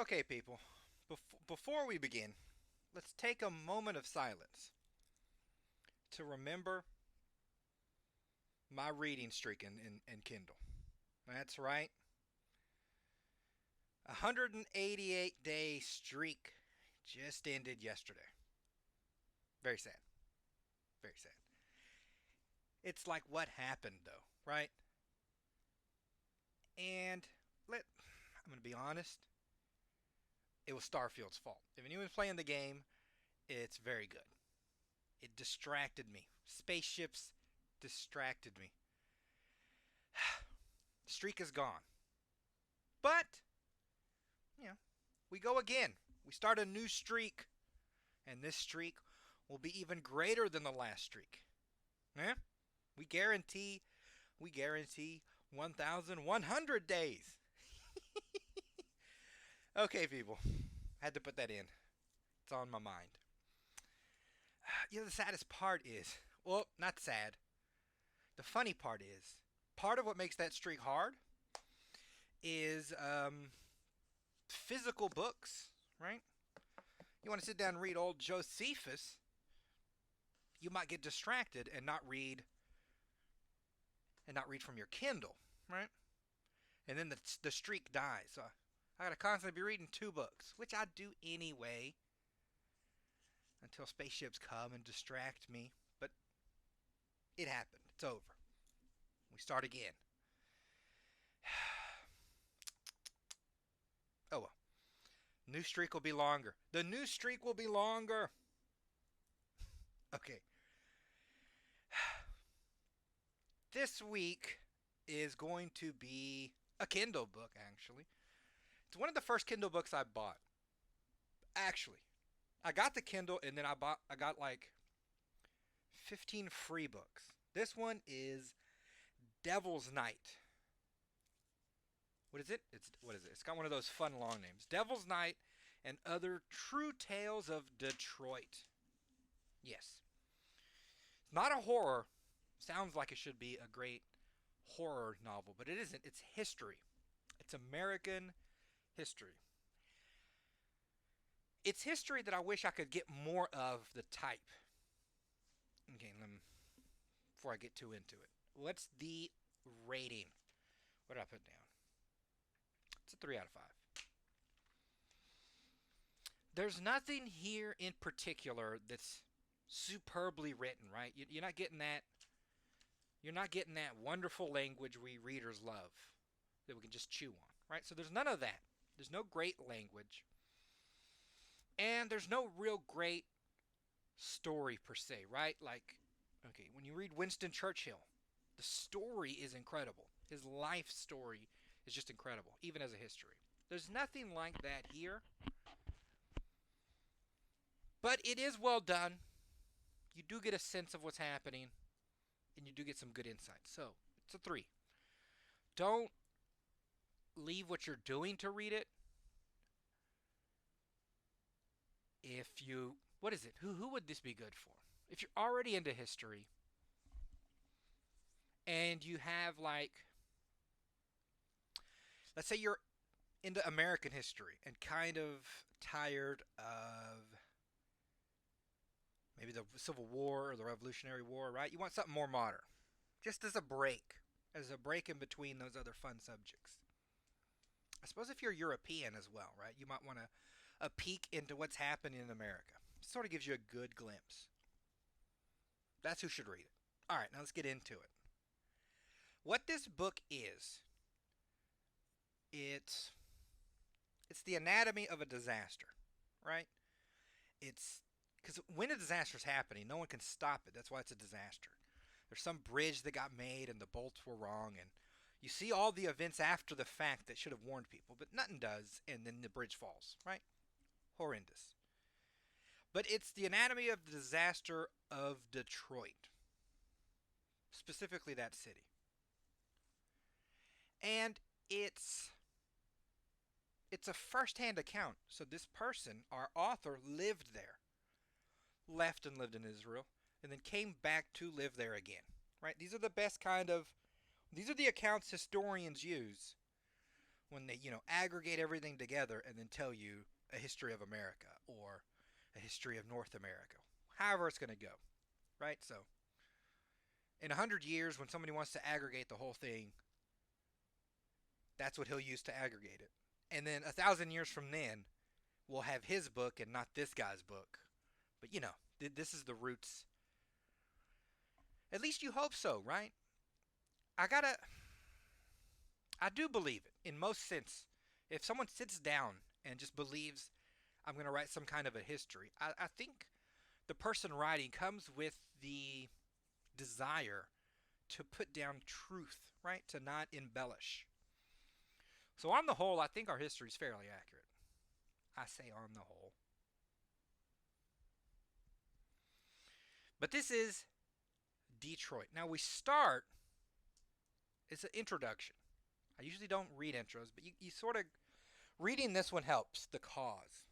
Okay, people, before we begin, let's take a moment of silence to remember my reading streak in Kindle. That's right, 188-day streak just ended yesterday. Very sad. Very sad. It's like what happened, though, right? And let I'm going to be honest, it was Starfield's fault. If anyone's playing the game, it's very good. It distracted me. Spaceships distracted me. The streak is gone. But, you know, we go again. We start a new streak. And this streak will be even greater than the last streak. Yeah? We guarantee 1,100 days. Okay, people. Had to put that in. It's on my mind. The saddest part is, well, not sad. The funny part is, part of what makes that streak hard is physical books, right? You want to sit down and read old Josephus, you might get distracted and not read from your Kindle, right? And then the streak dies. So I gotta constantly be reading two books, which I do anyway, until spaceships come and distract me. But it happened. It's over. We start again. Oh well. New streak will be longer. The new streak will be longer. Okay. This week is going to be a Kindle book, actually. It's one of the first Kindle books I bought. Actually, I got the Kindle and then I got like 15 free books. This one is Devil's Night. What is it? It's got one of those fun long names. Devil's Night and Other True Tales of Detroit. Yes. It's not a horror. Sounds like it should be a great horror novel, but it isn't. It's history. It's American history. It's history that I wish I could get more of the type. Okay, before I get too into it. What's the rating? What did I put down? It's a 3 out of 5. There's nothing here in particular that's superbly written, right? You're not getting that. You're not getting that wonderful language we readers love that we can just chew on, right? So there's none of that. There's no great language. And there's no real great story per se, right? Like, okay, when you read Winston Churchill, the story is incredible. His life story is just incredible, even as a history. There's nothing like that here. But it is well done. You do get a sense of what's happening, and you do get some good insight. So, it's a 3. Don't leave what you're doing to read it. If you... What is it? Who would this be good for? If you're already into history, and you have, like... Let's say you're into American history and kind of tired of maybe the Civil War or the Revolutionary War, right? You want something more modern, just as a break in between those other fun subjects. I suppose if you're European as well, right? You might want a peek into what's happening in America. It sort of gives you a good glimpse. That's who should read it. All right, now let's get into it. What this book is, it's the anatomy of a disaster, right? It's because when a disaster is happening, no one can stop it. That's why it's a disaster. There's some bridge that got made and the bolts were wrong, and you see all the events after the fact that should have warned people, but nothing does, and then the bridge falls, right? Horrendous. But it's the anatomy of the disaster of Detroit, specifically that city. And it's a first-hand account. So this person, our author, lived there, left and lived in Israel, and then came back to live there again. Right? These are the accounts historians use when they, aggregate everything together and then tell you a history of America or a history of North America. However it's going to go, right? So, in 100 years, when somebody wants to aggregate the whole thing, that's what he'll use to aggregate it. And then 1,000 years from then, we'll have his book and not this guy's book. But, this is the roots. At least you hope so, right? I do believe it in most sense. If someone sits down and just believes I'm going to write some kind of a history, I think the person writing comes with the desire to put down truth, right? To not embellish. So on the whole, I think our history is fairly accurate. I say on the whole. But this is Detroit. Now we start, it's an introduction. I usually don't read intros, but you sort of, reading this one helps the cause.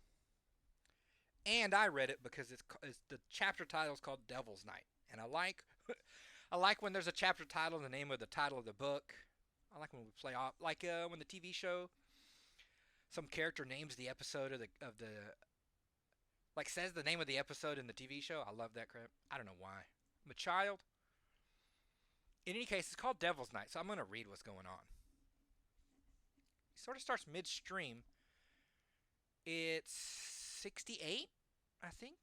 And I read it because it's the chapter title is called Devil's Night. And I like when there's a chapter title, the name of the title of the book. I like when we play off, like when the TV show, some character names the episode of the like says the name of the episode in the TV show. I love that crap. I don't know why. I'm a child. In any case, it's called Devil's Night, so I'm going to read what's going on. It sort of starts midstream. It's 68, I think.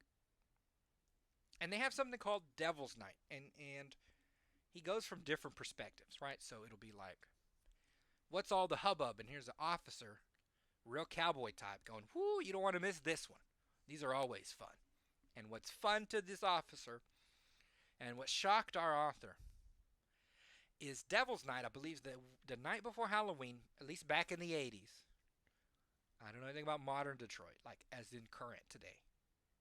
And they have something called Devil's Night. And he goes from different perspectives, right? So it'll be like, what's all the hubbub? And here's an officer, real cowboy type, going, whoo, you don't want to miss this one. These are always fun. And what's fun to this officer, and what shocked our author, is Devil's Night, I believe, the night before Halloween, at least back in the 80s. I don't know anything about modern Detroit, like as in current today.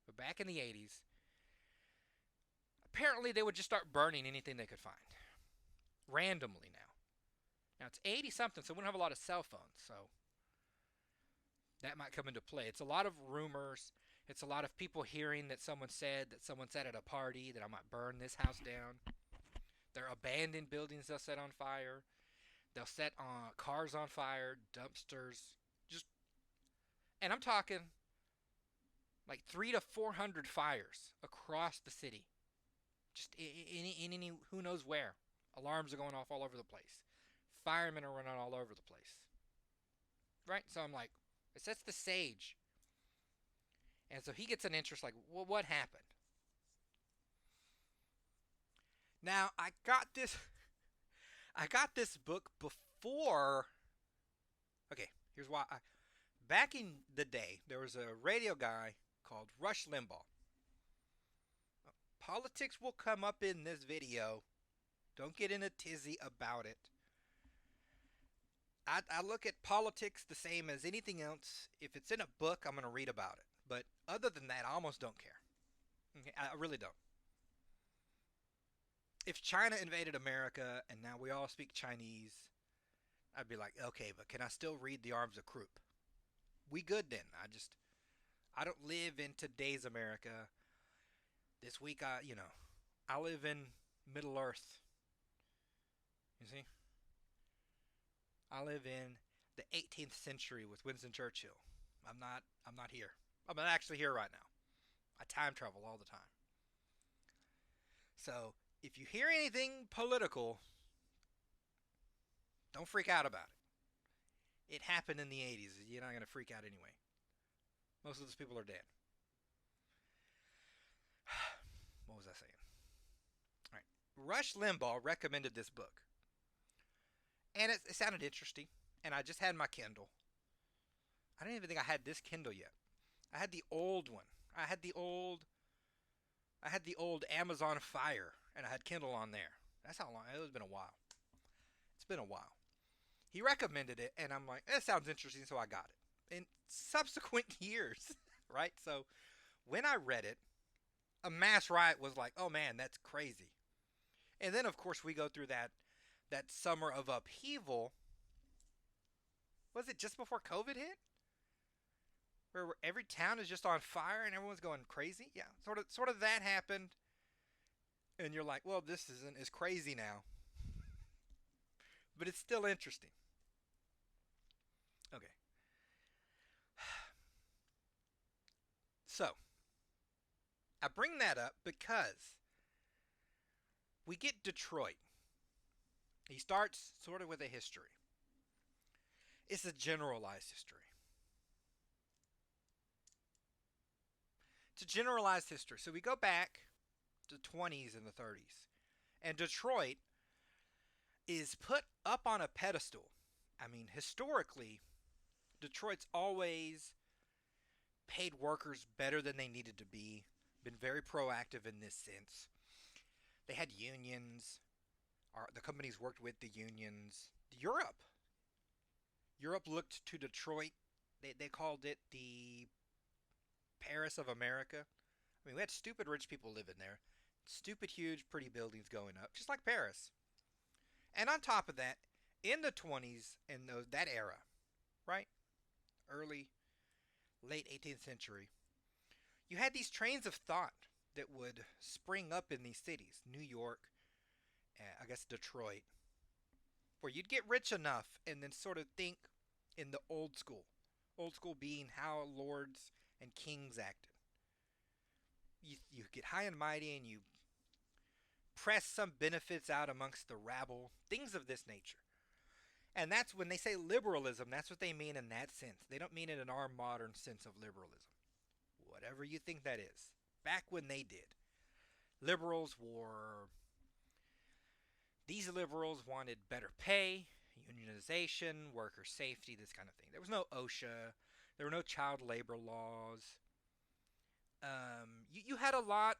But back in the 80s, apparently they would just start burning anything they could find. Randomly now. Now it's 80 something, so we don't have a lot of cell phones, so that might come into play. It's a lot of rumors. It's a lot of people hearing that someone said at a party that I might burn this house down. They're abandoned buildings they'll set on fire. They'll set cars on fire, dumpsters. And I'm talking like 300 to 400 fires across the city. Just in any who knows where. Alarms are going off all over the place. Firemen are running all over the place. Right? So I'm like, it sets the stage. And so he gets an interest like, well, what happened? Now, I got this book before. Okay, here's why. Back in the day, there was a radio guy called Rush Limbaugh. Politics will come up in this video. Don't get in a tizzy about it. I look at politics the same as anything else. If it's in a book, I'm going to read about it. But other than that, I almost don't care. Okay, I really don't. If China invaded America and now we all speak Chinese, I'd be like, okay, but can I still read The Arms of Krupp? We good then. I don't live in today's America. This week, I live in Middle Earth. You see? I live in the 18th century with Winston Churchill. I'm not here. I'm not actually here right now. I time travel all the time. So, if you hear anything political, don't freak out about it. It happened in the 80s. You're not going to freak out anyway. Most of those people are dead. What was I saying? All right. Rush Limbaugh recommended this book. And it sounded interesting. And I just had my Kindle. I don't even think I had this Kindle yet. I had the old one. I had the old Amazon Fire. And I had Kindle on there. That's how long. It's been a while. It's been a while. He recommended it, and I'm like, it sounds interesting, so I got it. In subsequent years, right? So when I read it, a mass riot was like, oh man, that's crazy. And then, of course, we go through that summer of upheaval. Was it just before COVID hit? Where every town is just on fire and everyone's going crazy? Yeah, sort of that happened. And you're like, well, this isn't as crazy now. But it's still interesting. So, I bring that up because we get Detroit. He starts sort of with a history. It's a generalized history. It's a generalized history. So we go back to the 20s and the 30s. And Detroit is put up on a pedestal. I mean, historically, Detroit's always paid workers better than they needed to be, been very proactive in this sense. They had unions. The companies worked with the unions. Europe looked to Detroit. They called it the Paris of America. I mean, we had stupid rich people living there. Stupid, huge, pretty buildings going up, just like Paris. And on top of that, in the 20s and that era, right? Early, late 18th century, you had these trains of thought that would spring up in these cities. New York, I guess Detroit, where you'd get rich enough and then sort of think in the old school. Old school being how lords and kings acted. You get high and mighty and you press some benefits out amongst the rabble, things of this nature. And that's when they say liberalism, that's what they mean in that sense. They don't mean it in our modern sense of liberalism. Whatever you think that is. Back when they did. Liberals were. These liberals wanted better pay, unionization, worker safety, this kind of thing. There was no OSHA. There were no child labor laws. You had a lot.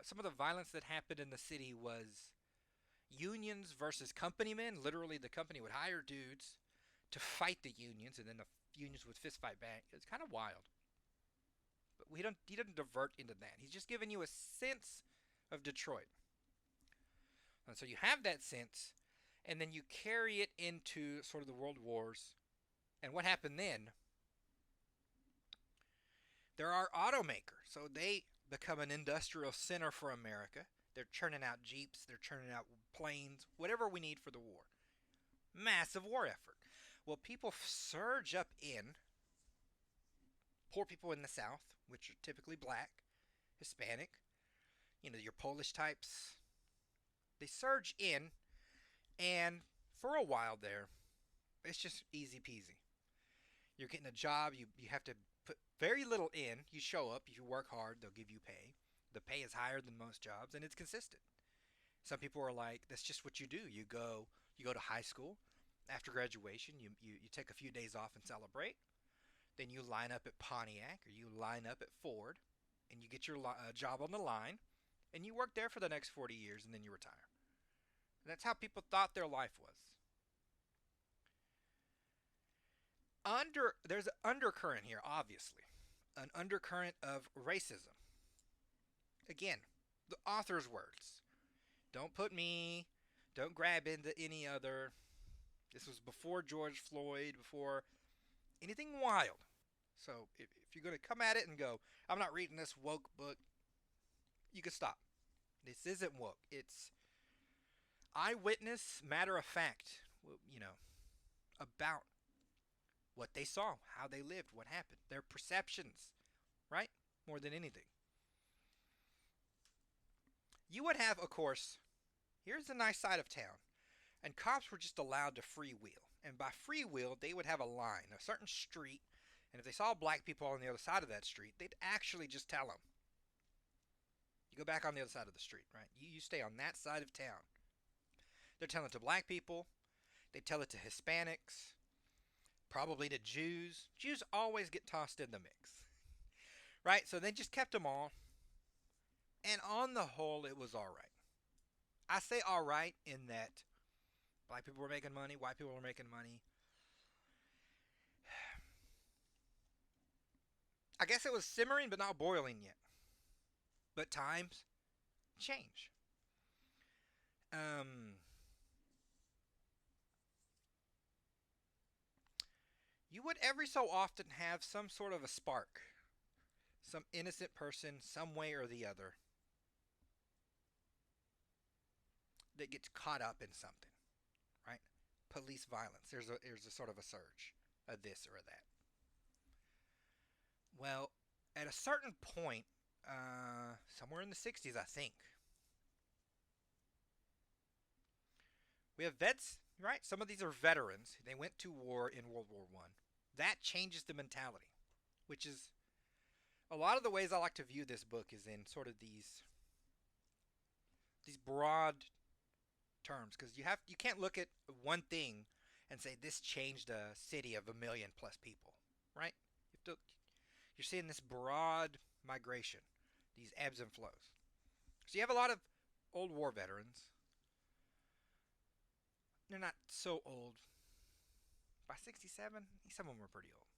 Some of the violence that happened in the city was unions versus company men. Literally, the company would hire dudes to fight the unions, and then the unions would fist fight back. It's kind of wild. But he doesn't divert into that. He's just giving you a sense of Detroit. And so you have that sense, and then you carry it into sort of the world wars. And what happened then? There are automakers, so they become an industrial center for America. They're churning out Jeeps, they're churning out planes, whatever we need for the war. Massive war effort. Well, people surge up in, poor people in the South, which are typically black, Hispanic, your Polish types. They surge in, and for a while there, it's just easy peasy. You're getting a job, you have to put very little in. You show up, you work hard, they'll give you pay. The pay is higher than most jobs, and it's consistent. Some people are like, that's just what you do. You go to high school. After graduation, you take a few days off and celebrate. Then you line up at Pontiac or you line up at Ford, and you get your job on the line, and you work there for the next 40 years, and then you retire. And that's how people thought their life was. There's an undercurrent here, obviously. An undercurrent of racism. Again, the author's words. Don't put me, don't grab into any other. This was before George Floyd, before anything wild. So if you're going to come at it and go, I'm not reading this woke book, you can stop. This isn't woke. It's eyewitness, matter of fact, about what they saw, how they lived, what happened, their perceptions, right? More than anything. You would have, of course, here's the nice side of town, and cops were just allowed to freewheel. And by freewheel, they would have a line, a certain street, and if they saw black people on the other side of that street, they'd actually just tell them. You go back on the other side of the street, right? You stay on that side of town. They're telling it to black people. They tell it to Hispanics. Probably to Jews. Jews always get tossed in the mix. Right? So they just kept them all. And on the whole, it was alright. I say alright in that black people were making money, white people were making money. I guess it was simmering but not boiling yet. But times change. You would every so often have some sort of a spark. Some innocent person, some way or the other, that gets caught up in something, right? Police violence. There's a sort of a surge of this or that. Well, at a certain point, somewhere in the 60s, I think, we have vets, right? Some of these are veterans. They went to war in World War One. That changes the mentality, which is a lot of the ways I like to view this book is in sort of these broad terms, because you can't look at one thing and say this changed a city of 1 million plus people, right? You're seeing this broad migration, these ebbs and flows. So you have a lot of old war veterans. They're not so old. By 67, some of them were pretty old.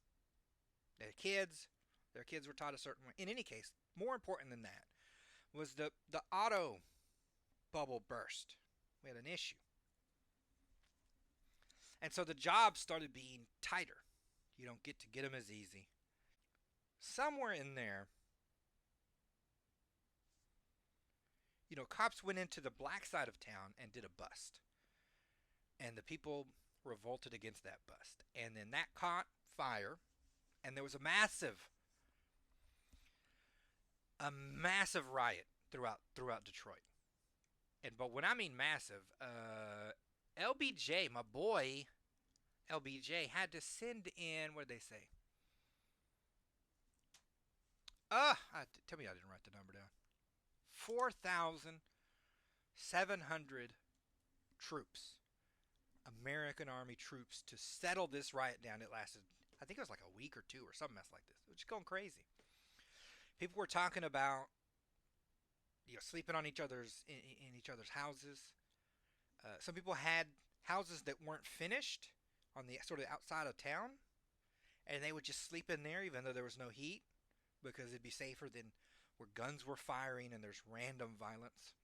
They had kids. Their kids were taught a certain way. In any case, more important than that was the auto bubble burst. We had an issue. And so the jobs started being tighter. You don't get them as easy. Somewhere in there, cops went into the black side of town and did a bust. And the people revolted against that bust. And then that caught fire. And there was a massive riot throughout Detroit. But when I mean massive, LBJ, my boy, LBJ had to send in, what did they say? Tell me I didn't write the number down. 4,700 troops, American Army troops, to settle this riot down. It lasted, I think it was like a week or two or some mess like this. It was just going crazy. People were talking about, sleeping on each other's in each other's houses. Some people had houses that weren't finished on the sort of outside of town, and they would just sleep in there even though there was no heat, because it'd be safer than where guns were firing and there's random violence,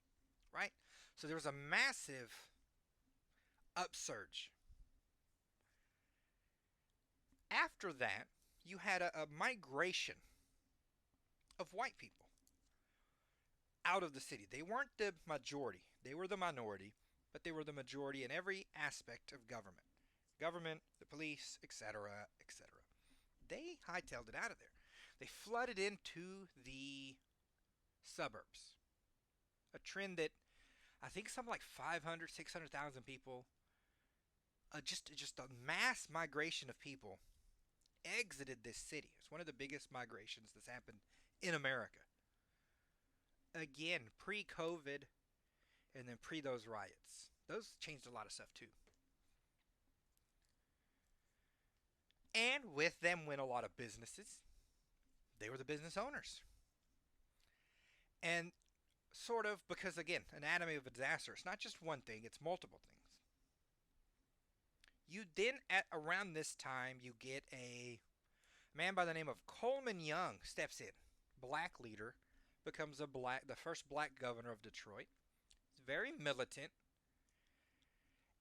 right? So there was a massive upsurge. After that, you had a migration of white people out of the city. They weren't the majority. They were the minority, but they were the majority in every aspect of government. Government, the police, etc., etc. They hightailed it out of there. They flooded into the suburbs. A trend that I think something like 500, 600,000 people, just a mass migration of people exited this city. It's one of the biggest migrations that's happened in America. Again, pre-COVID and then pre those riots. Those changed a lot of stuff too. And with them went a lot of businesses. They were the business owners. And sort of, because again, anatomy of a disaster, it's not just one thing, it's multiple things. You then, at around this time, you get a man by the name of Coleman Young steps in. Black leader, becomes the first black governor of Detroit. He's very militant,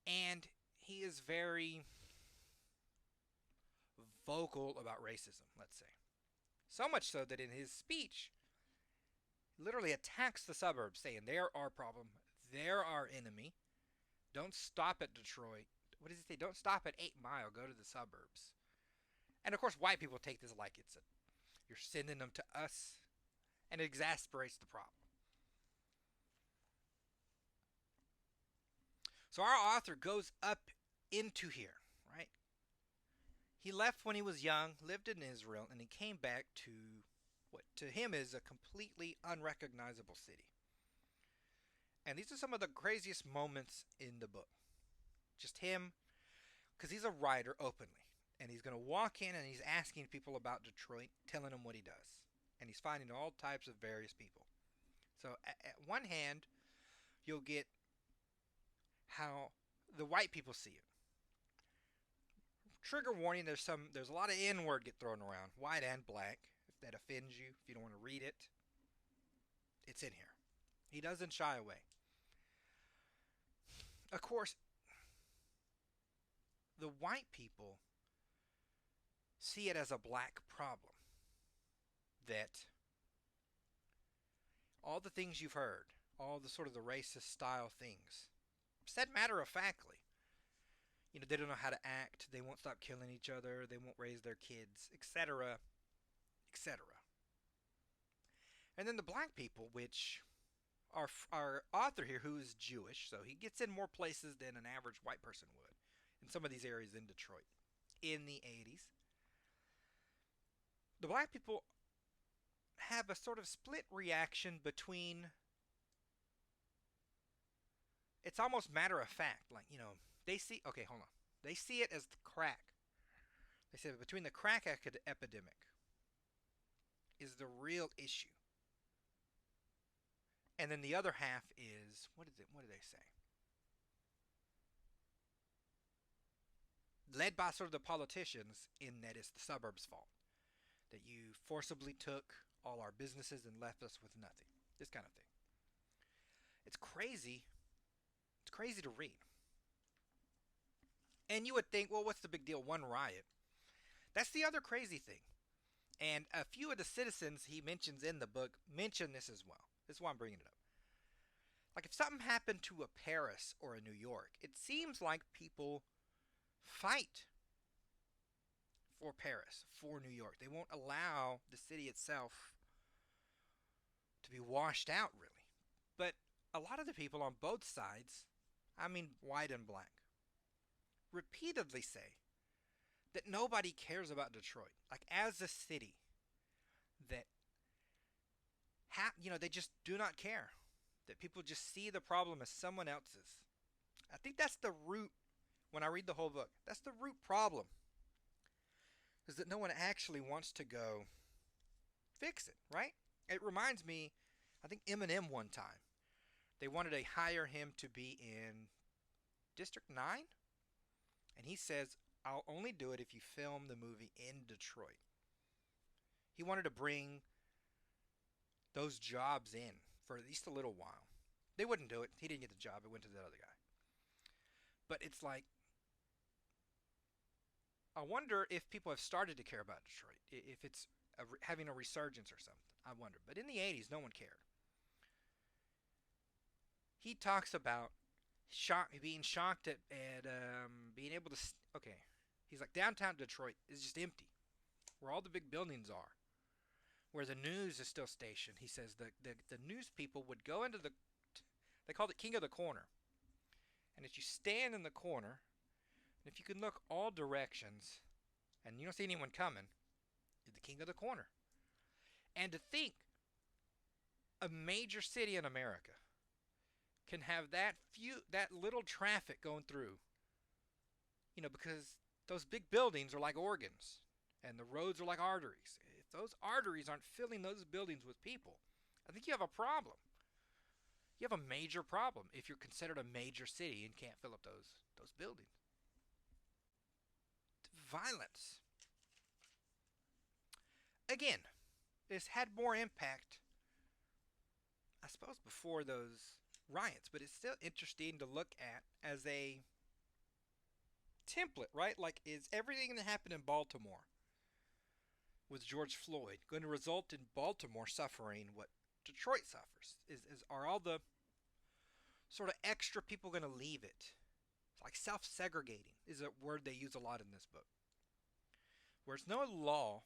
and he is very vocal about racism, let's say. So much so that in his speech, he literally attacks the suburbs, saying they're our problem, they're our enemy. Don't stop at Detroit. What does he say? Don't stop at 8 Mile, go to the suburbs. And of course, white people take this like you're sending them to us, and it exasperates the problem. So our author goes up into here, right? He left when he was young, lived in Israel, and he came back to what to him is a completely unrecognizable city. And these are some of the craziest moments in the book. Just him, because he's a writer openly. And he's going to walk in and he's asking people about Detroit, telling them what he does. And he's finding all types of various people. So at one hand, you'll get how the white people see it. Trigger warning, there's a lot of N-word get thrown around, white and black. If that offends you, if you don't want to read it, it's in here. He doesn't shy away. Of course, the white people see it as a black problem. That all the things you've heard, all the sort of the racist style things, said matter-of-factly. They don't know how to act, they won't stop killing each other, they won't raise their kids, etc., etc. And then the black people, which our author here, who is Jewish, so he gets in more places than an average white person would in some of these areas in Detroit in the 80s. The black people have a sort of split reaction between, it's almost matter of fact, like, they see, okay, hold on. They see it as the crack. They say between the crack epidemic is the real issue. And then the other half is, what do they say? Led by sort of the politicians, in that it's the suburbs' fault. That you forcibly took all our businesses and left us with nothing. This kind of thing. It's crazy. It's crazy to read. And you would think, well, what's the big deal? One riot. That's the other crazy thing. And a few of the citizens he mentions in the book mention this as well. This is why I'm bringing it up. Like, if something happened to a Paris or a New York, it seems like people fight for Paris, for New York. They won't allow the city itself to be washed out, really. But a lot of the people on both sides, I mean white and black, repeatedly say that nobody cares about Detroit. Like, as a city, that they just do not care. That people just see the problem as someone else's. I think that's the root, when I read the whole book, that's the root problem. Is that no one actually wants to go fix it, right? It reminds me, I think Eminem one time, they wanted to hire him to be in District 9. And he says, I'll only do it if you film the movie in Detroit. He wanted to bring those jobs in for at least a little while. They wouldn't do it. He didn't get the job. It went to the other guy. But it's like, I wonder if people have started to care about Detroit. If it's having a resurgence or something. I wonder. But in the 80s, no one cared. He talks about being shocked at being able to... Okay. He's like, downtown Detroit is just empty. Where all the big buildings are. Where the news is still stationed. He says the news people would go into the... They called it King of the Corner. And if you stand in the corner, and if you can look all directions, and you don't see anyone coming, you're the king of the corner. And to think a major city in America can have that little traffic going through, because those big buildings are like organs, and the roads are like arteries. If those arteries aren't filling those buildings with people, I think you have a problem. You have a major problem if you're considered a major city and can't fill up those buildings. Violence. Again, this had more impact, I suppose, before those riots, but it's still interesting to look at as a template, right? Like, is everything that happened in Baltimore with George Floyd going to result in Baltimore suffering what Detroit suffers? Are all the sort of extra people going to leave it? It's like self-segregating is a word they use a lot in this book. Where it's no law,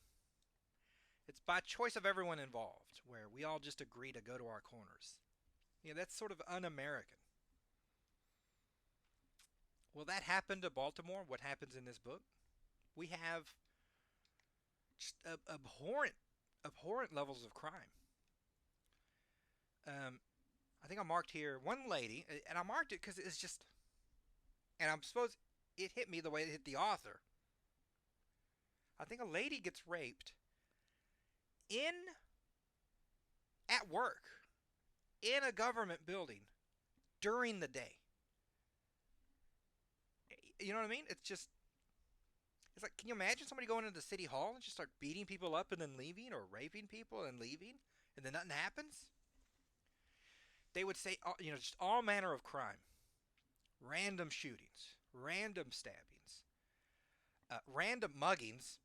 it's by choice of everyone involved, where we all just agree to go to our corners. That's sort of un-American. Will that happen to Baltimore? What happens in this book? We have just abhorrent levels of crime. I think I marked here one lady, and I marked it because it's just, and I'm supposed it hit me the way it hit the author. I think a lady gets raped at work, in a government building, during the day. You know what I mean? It's like, can you imagine somebody going into the city hall and just start beating people up and then leaving, or raping people and leaving, and then nothing happens? They would say, just all manner of crime. Random shootings, random stabbings, random muggings.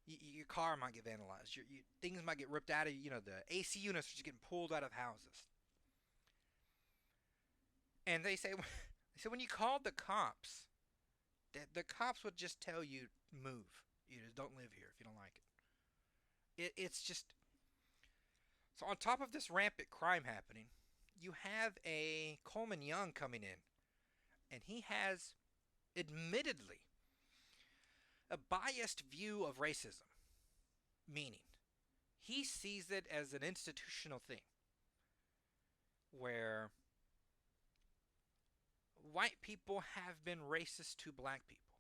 Your car might get vandalized. Things might get ripped out of you. The AC units are just getting pulled out of houses. And they say when you called the cops, the cops would just tell you, move. You just don't live here if you don't like it. It's just, So on top of this rampant crime happening, you have a Coleman Young coming in, and he has admittedly a biased view of racism, meaning he sees it as an institutional thing where white people have been racist to black people,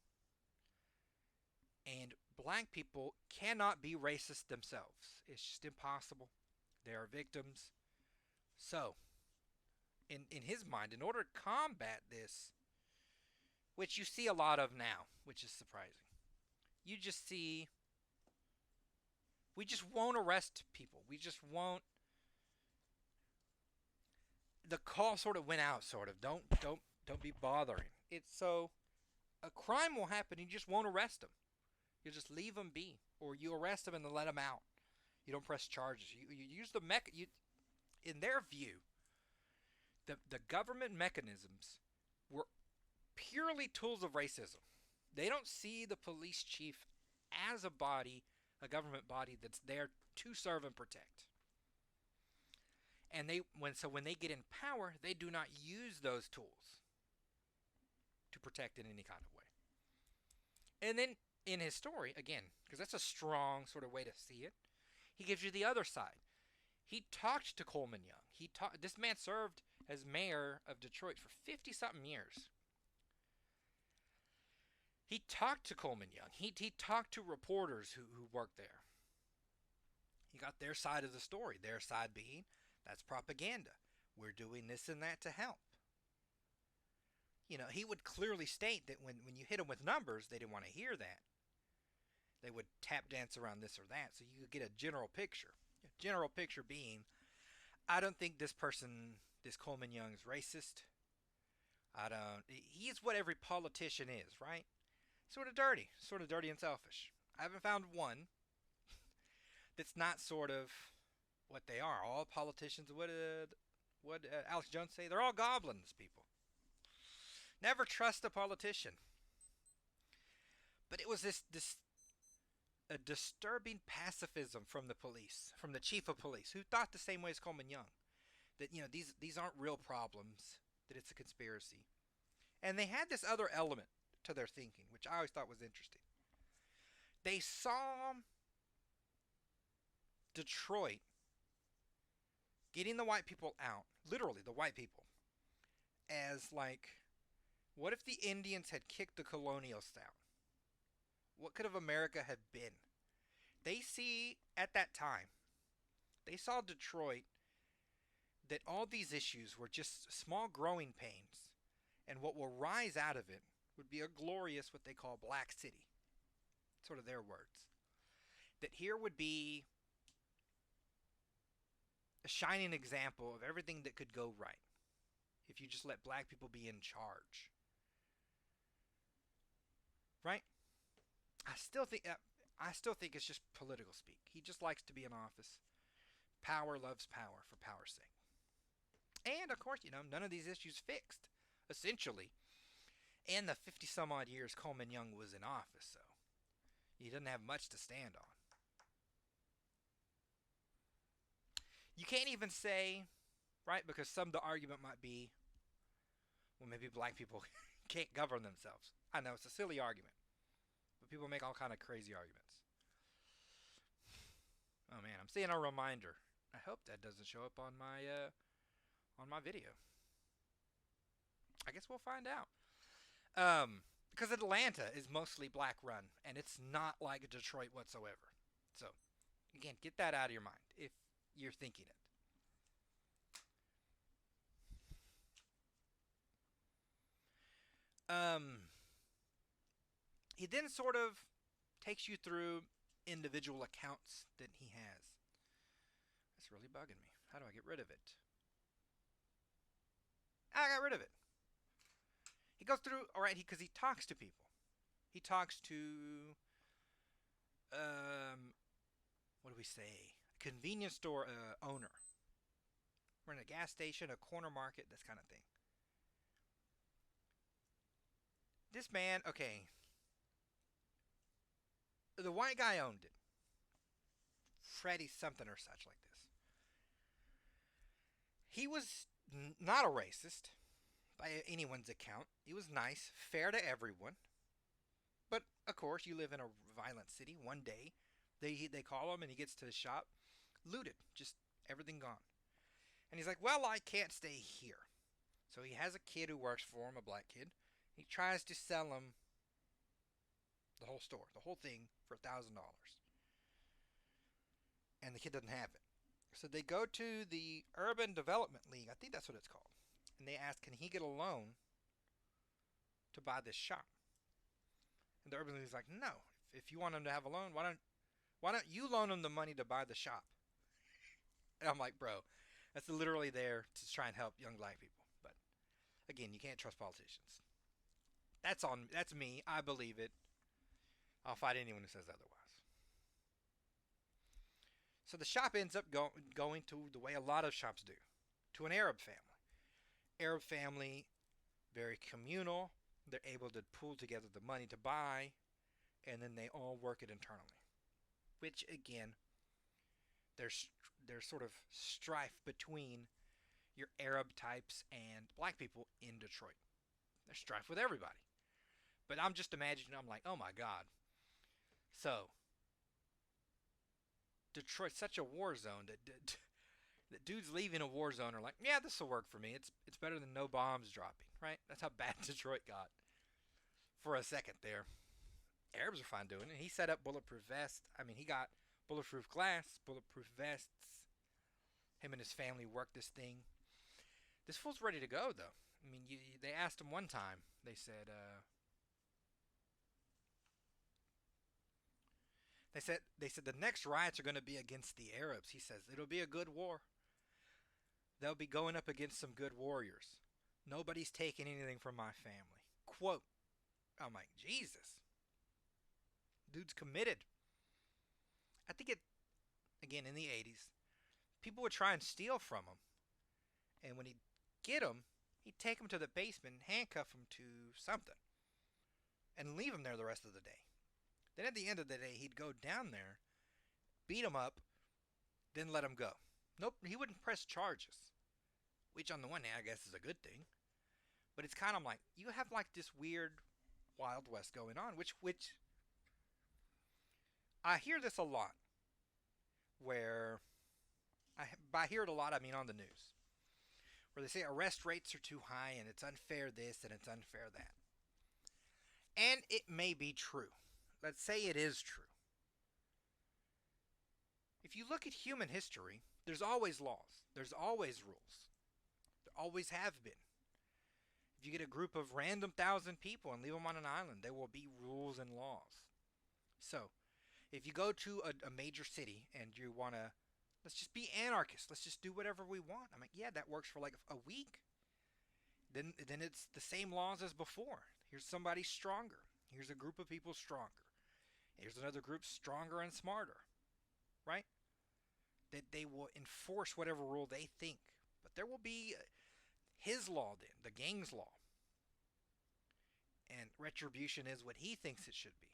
and black people cannot be racist themselves. It's just impossible. They are victims. So, in his mind, in order to combat this, which you see a lot of now, which is surprising, you just see we just won't arrest people. We just won't. The call sort of went out. Sort of don't be bothering. It's so a crime will happen. You just won't arrest them. You just leave them be, or you arrest them and then let them out. You don't press charges. You use the in their view. The government mechanisms were purely tools of racism. They don't see the police chief as a body, a government body that's there to serve and protect. And when they get in power, they do not use those tools to protect in any kind of way. And then in his story, again, because that's a strong sort of way to see it, he gives you the other side. He talked to Coleman Young. This man served as mayor of Detroit for 50-something years. He talked to Coleman Young. He talked to reporters who worked there. He got their side of the story. Their side being, that's propaganda. We're doing this and that to help. You know, he would clearly state that when you hit them with numbers, they didn't want to hear that. They would tap dance around this or that so you could get a general picture. A general picture being, I don't think this Coleman Young is racist. He's what every politician is, right? Sort of dirty and selfish. I haven't found one that's not sort of what they are. All politicians, what Alex Jones say? They're all goblins, people. Never trust a politician. But it was this a disturbing pacifism from the police, from the chief of police, who thought the same way as Coleman Young. That, these aren't real problems, that it's a conspiracy. And they had this other element to their thinking, which I always thought was interesting. They saw Detroit getting the white people out, literally the white people, as like, what if the Indians had kicked the colonials down? What could have America have been? They see, at that time, they saw Detroit, that all these issues were just small growing pains, and what will rise out of it would be a glorious, what they call, black city. Sort of their words. That here would be a shining example of everything that could go right if you just let black people be in charge. Right? I still think it's just political speak. He just likes to be in office. Power loves power for power's sake. And of course, none of these issues fixed, essentially, in the 50 some odd years Coleman Young was in office, so he doesn't have much to stand on. You can't even say, right, because some of the argument might be, well, maybe black people can't govern themselves. I know, it's a silly argument. But people make all kind of crazy arguments. Oh man, I'm seeing a reminder. I hope that doesn't show up on my video. I guess we'll find out. Because Atlanta is mostly black run, and it's not like Detroit whatsoever. So, again, get that out of your mind if you're thinking it. He then sort of takes you through individual accounts that he has. That's really bugging me. How do I get rid of it? I got rid of it. He goes through, alright, because he talks to people. He talks to, what do we say? Convenience store owner. We're in a gas station, a corner market, this kind of thing. This man, okay. The white guy owned it. Freddie something or such like this. He was not a racist by anyone's account. He was nice, fair to everyone. But of course, you live in a violent city. One day, they call him and he gets to the shop, looted, just everything gone. And he's like, "Well, I can't stay here." So he has a kid who works for him, a black kid. He tries to sell him the whole store, the whole thing for $1,000, and the kid doesn't have it. So they go to the Urban Development League, I think that's what it's called, and they ask, can he get a loan to buy this shop? And the Urban League's like, no. If you want him to have a loan, why don't you loan him the money to buy the shop? And I'm like, bro, that's literally there to try and help young black people. But again, you can't trust politicians. That's me. I believe it. I'll fight anyone who says otherwise. So the shop ends up going to the way a lot of shops do, to an Arab family. Arab family, very communal. They're able to pool together the money to buy, and then they all work it internally. Which again, there's sort of strife between your Arab types and black people in Detroit. There's strife with everybody. But I'm just imagining, I'm like, oh my God. So, Detroit's such a war zone that dudes leaving a war zone are like, yeah, this will work for me. It's better than no bombs dropping, right? That's how bad Detroit got for a second there. Arabs are fine doing it. He set up bulletproof vests. I mean, he got bulletproof glass, bulletproof vests. Him and his family worked this thing. This fool's ready to go, though. I mean, they asked him one time. They said the next riots are going to be against the Arabs. He says it'll be a good war. They'll be going up against some good warriors. Nobody's taking anything from my family. Quote. I'm like, Jesus. Dude's committed. I think again, in the 80s, people would try and steal from him. And when he'd get them, he'd take them to the basement and handcuff them to something. And leave them there the rest of the day. Then at the end of the day, he'd go down there, beat them up, then let them go. Nope, he wouldn't press charges. Which on the one hand, I guess is a good thing. But it's kind of like, you have like this weird Wild West going on, which I hear this a lot. Where, by hear it a lot, I mean on the news. Where they say arrest rates are too high and it's unfair this and it's unfair that. And it may be true. Let's say it is true. If you look at human history, there's always laws. There's always rules. There always have been. If you get a group of random 1,000 people and leave them on an island, there will be rules and laws. So, if you go to a major city and you want to, let's just be anarchists. Let's just do whatever we want. I'm like, yeah, that works for like a week. Then it's the same laws as before. Here's somebody stronger. Here's a group of people stronger. Here's another group stronger and smarter. Right? That they will enforce whatever rule they think. But there will be his law then, the gang's law. And retribution is what he thinks it should be.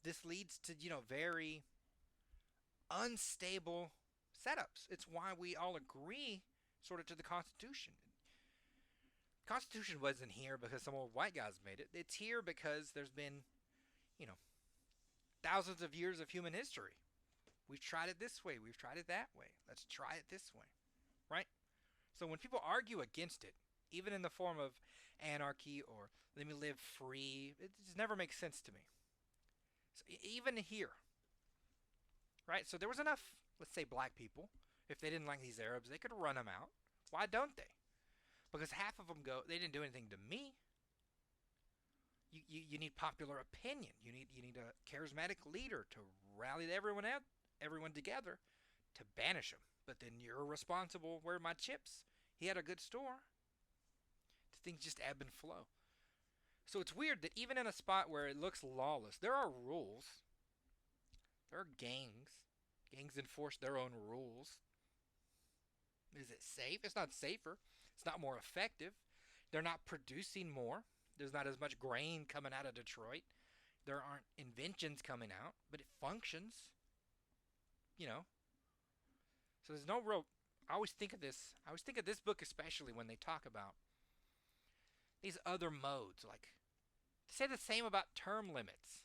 This leads to, very unstable setups. It's why we all agree sort of to the Constitution. The Constitution wasn't here because some old white guys made it. It's here because there's been, thousands of years of human history. We've tried it this way. We've tried it that way. Let's try it this way. Right? So when people argue against it, even in the form of anarchy or let me live free, it just never makes sense to me. So even here, right? So there was enough, let's say, black people. If they didn't like these Arabs, they could run them out. Why don't they? Because half of them go, they didn't do anything to me. You need popular opinion. You need a charismatic leader to rally everyone together to banish them. But then you're responsible. Where are my chips? He had a good store. Things just ebb and flow. So it's weird that even in a spot where it looks lawless, there are rules. There are gangs. Gangs enforce their own rules. Is it safe? It's not safer. It's not more effective. They're not producing more. There's not as much grain coming out of Detroit. There aren't inventions coming out, but it functions. So there's no real I always think of this. I always think of this book especially when they talk about these other modes. Like, they say the same about term limits,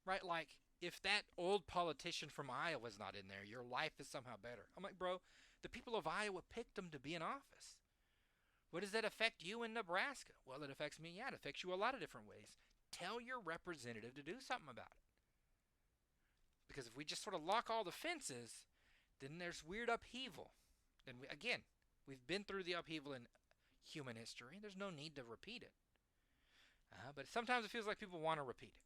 right? Like, if that old politician from Iowa's not in there, your life is somehow better. I'm like, bro, the people of Iowa picked him to be in office. What does that affect you in Nebraska? Well, it affects me. Yeah, it affects you a lot of different ways. Tell your representative to do something about it. Because if we just sort of lock all the fences, then there's weird upheaval. And again, we've been through the upheaval in human history. There's no need to repeat it. But sometimes it feels like people want to repeat it.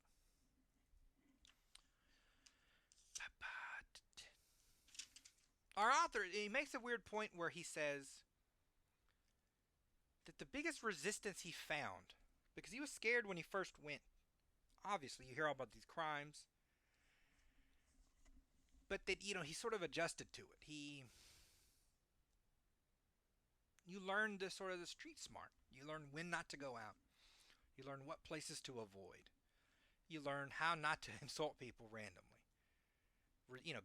Our author, he makes a weird point where he says that the biggest resistance he found, because he was scared when he first went. Obviously, you hear all about these crimes, but that he sort of adjusted to it. You learn the sort of the street smart. You learn when not to go out. You learn what places to avoid. You learn how not to insult people randomly.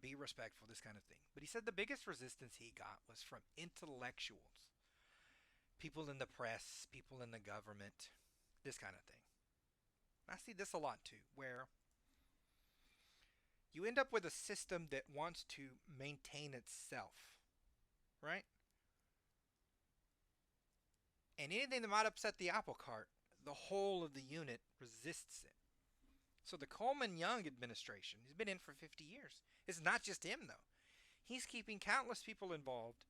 Be respectful, this kind of thing. But he said the biggest resistance he got was from intellectuals, people in the press, people in the government, this kind of thing. I see this a lot too, where you end up with a system that wants to maintain itself, right? And anything that might upset the apple cart, the whole of the unit resists it. So the Coleman Young administration, he's been in for 50 years. It's not just him, though. He's keeping countless people involved.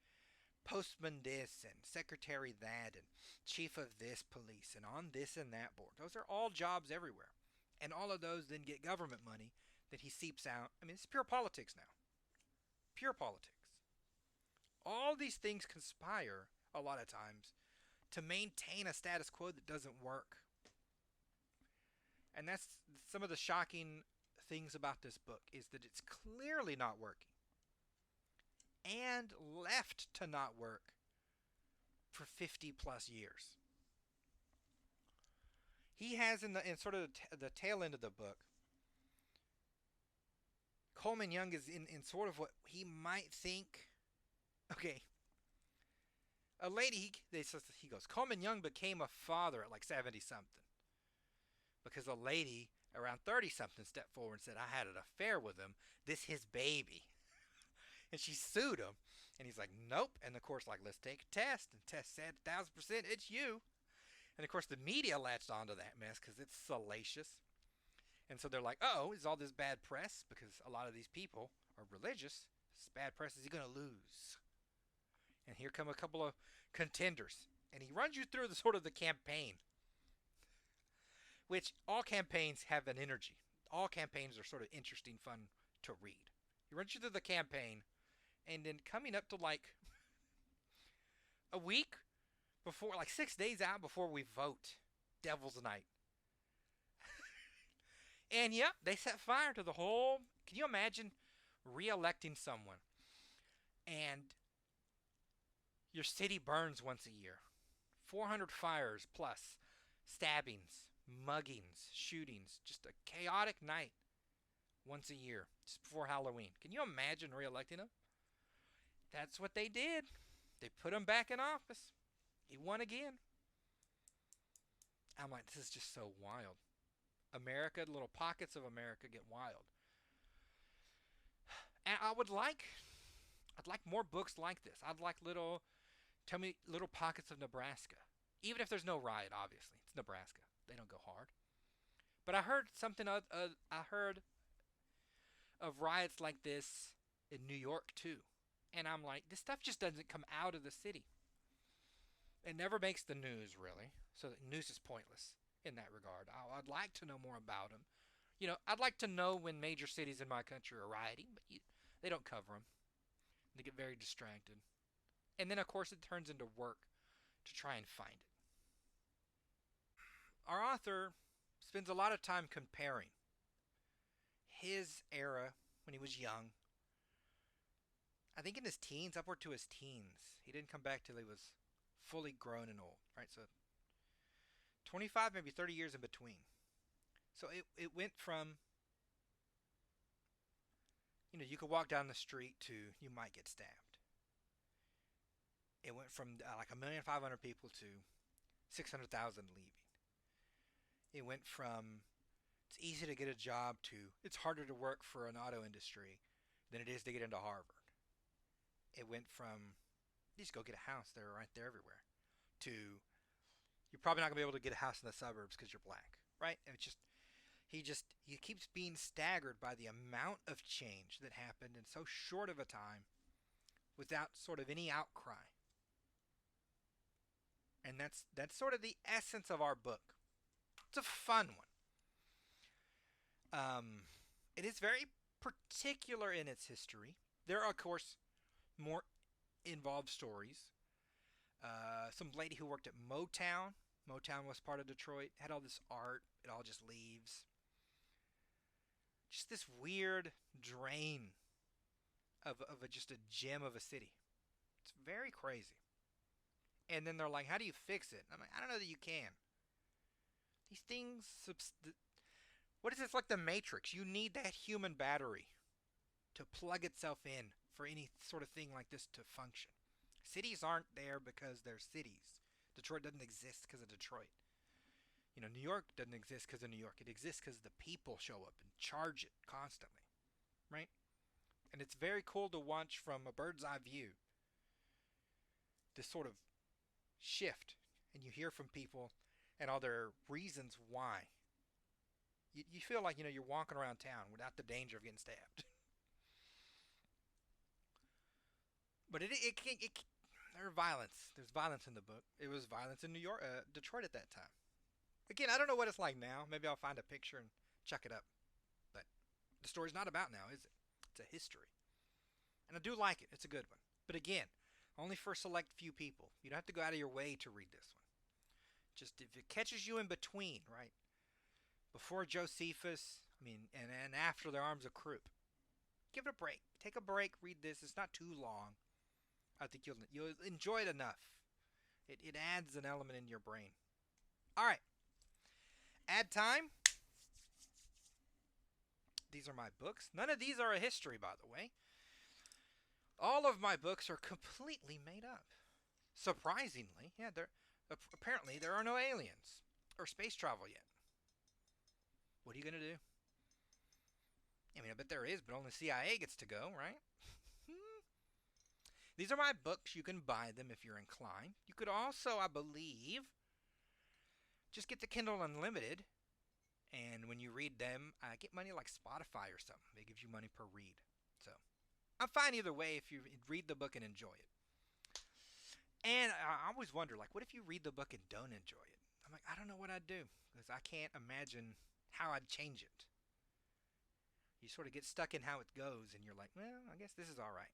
Postman this and secretary that and chief of this police and on this and that board. Those are all jobs everywhere. And all of those then get government money that he seeps out. I mean, it's pure politics now. Pure politics. All these things conspire a lot of times to maintain a status quo that doesn't work. And that's some of the shocking things about this book, is that it's clearly not working. And left to not work for 50 plus years. He has in sort of the tail end of the book, Coleman Young is in sort of what he might think. Okay. A lady, he goes, Coleman Young became a father at like 70 something. Because a lady around 30 something stepped forward and said, I had an affair with him. This his baby. And she sued him. And he's like, nope. And of course, like, let's take a test. And test said 1,000% it's you. And of course, the media latched onto that mess because it's salacious. And so they're like, oh, is all this bad press? Because a lot of these people are religious. This bad press, is he going to lose? And here come a couple of contenders. And he runs you through the sort of the campaign. Which all campaigns have an energy. All campaigns are sort of interesting, fun to read. He runs you through the campaign. And then coming up to like a week before, like 6 days out before we vote, Devil's Night. And yeah, they set fire to the whole. Can you imagine re-electing someone and your city burns once a year? 400 fires plus stabbings, muggings, shootings. Just a chaotic night once a year, just before Halloween. Can you imagine re-electing him? That's what they did. They put him back in office. He won again. I'm like, this is just so wild. America, little pockets of America get wild. And I'd like more books like this. I'd like tell me little pockets of Nebraska. Even if there's no riot, obviously. It's Nebraska. They don't go hard. But I heard something, I heard of riots like this in New York too. And I'm like, this stuff just doesn't come out of the city. It never makes the news, really. So the news is pointless in that regard. I'd like to know more about them. I'd like to know when major cities in my country are rioting, but they don't cover them. They get very distracted. And then, of course, it turns into work to try and find it. Our author spends a lot of time comparing his era when he was young. I think in his teens, upward to his teens. He didn't come back till he was fully grown and old, right? So 25, maybe 30 years in between. So it went from, you could walk down the street to you might get stabbed. It went from like 1,500,000 people to 600,000 leaving. It went from it's easy to get a job to it's harder to work for an auto industry than it is to get into Harvard. It went from you just go get a house, they're right there everywhere, to you're probably not gonna be able to get a house in the suburbs because you're black, right? And it's just he keeps being staggered by the amount of change that happened in so short of a time without sort of any outcry. And that's sort of the essence of our book. It's a fun one. It is very particular in its history. There are, of course, more involved stories. Some lady who worked at Motown. Motown was part of Detroit. Had all this art. It all just leaves. Just this weird drain of just a gem of a city. It's very crazy. And then they're like, how do you fix it? And I'm like, I don't know that you can. These things, what is this, like the Matrix? You need that human battery to plug itself in for any sort of thing like this to function. Cities aren't there because they're cities. Detroit doesn't exist because of Detroit. New York doesn't exist because of New York. It exists because the people show up and charge it constantly, right? And it's very cool to watch from a bird's eye view this sort of shift, and you hear from people and all their reasons why. You feel like you're walking around town without the danger of getting stabbed. But there's violence. There's violence in the book. It was violence in New York, Detroit at that time. Again, I don't know what it's like now. Maybe I'll find a picture and chuck it up. But the story's not about now, is it? It's a history. And I do like it. It's a good one. But again, only for a select few people. You don't have to go out of your way to read this one. Just if it catches you in between, right? Before Josephus, and after the Arms of Krupp. Give it a break. Take a break, read this. It's not too long. I think you'll enjoy it enough. It adds an element in your brain. All right. Add time. These are my books. None of these are a history, by the way. All of my books are completely made up. Surprisingly, yeah, apparently there are no aliens or space travel yet. What are you going to do? I bet there is, but only CIA gets to go, right? These are my books. You can buy them if you're inclined. You could also, I believe, just get the Kindle Unlimited, and when you read them, get money like Spotify or something. They give you money per read. So I'm fine either way if you read the book and enjoy it. And I always wonder, like, what if you read the book and don't enjoy it? I'm like, I don't know what I'd do, because I can't imagine how I'd change it. You sort of get stuck in how it goes, and you're like, well, I guess this is all right.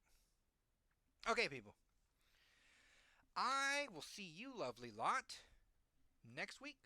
Okay, people. I will see you, lovely lot, next week.